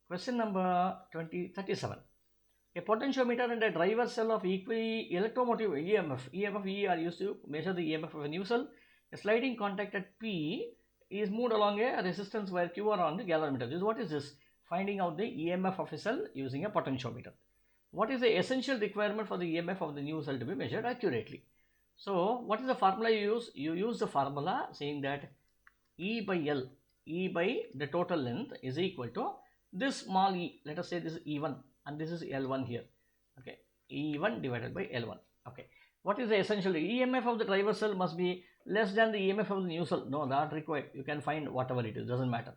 Question number 37. A potentiometer and a driver cell of electromotive e.m.f, E are used to measure the e.m.f of a new cell. A sliding contact at P is moved along a resistance wire QR on the galvanometer. What is this? Finding out the e.m.f of a cell using a potentiometer. What is the essential requirement for the e.m.f of the new cell to be measured accurately? So, what is the formula you use? You use the formula saying that E by L, E by the total length is equal to this small e. Let us say this is E1 and this is L1 here. Okay, E1 divided by L1. Okay, what is the essential? e.m.f of the driver cell must be less than the e.m.f of the new cell. No, not required. You can find whatever it is, doesn't matter.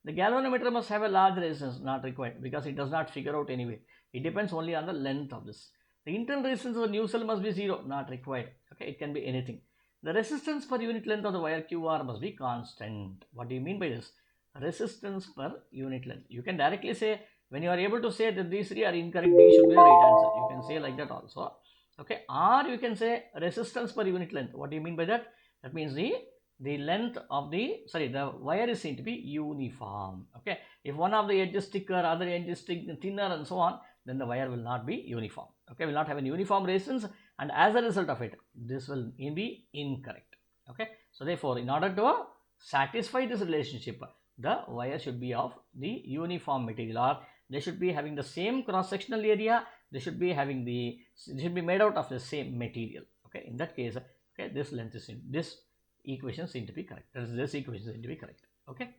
The galvanometer must have a large resistance, not required, because it does not figure out anyway. It depends only on the length of this. The internal resistance of the new cell must be 0, not required. Okay, it can be anything. The resistance per unit length of the wire QR must be constant. What do you mean by this? Resistance per unit length. You can directly say, when you are able to say that these three are incorrect, D should be the right answer. You can say like that also. Okay, or you can say resistance per unit length. What do you mean by that? That means the length of the wire is seen to be uniform. Okay, if one of the edge is thicker, other edge is thinner and so on, then the wire will not be uniform. Okay, will not have a uniform resistance, and as a result of it, this will be incorrect. Okay, so therefore, in order to satisfy this relationship, the wire should be of the uniform material, or they should be having the same cross-sectional area. They should be having they should be made out of the same material. Okay, in that case, okay, this length is this equation seem to be correct. This equation seem to be correct. Okay.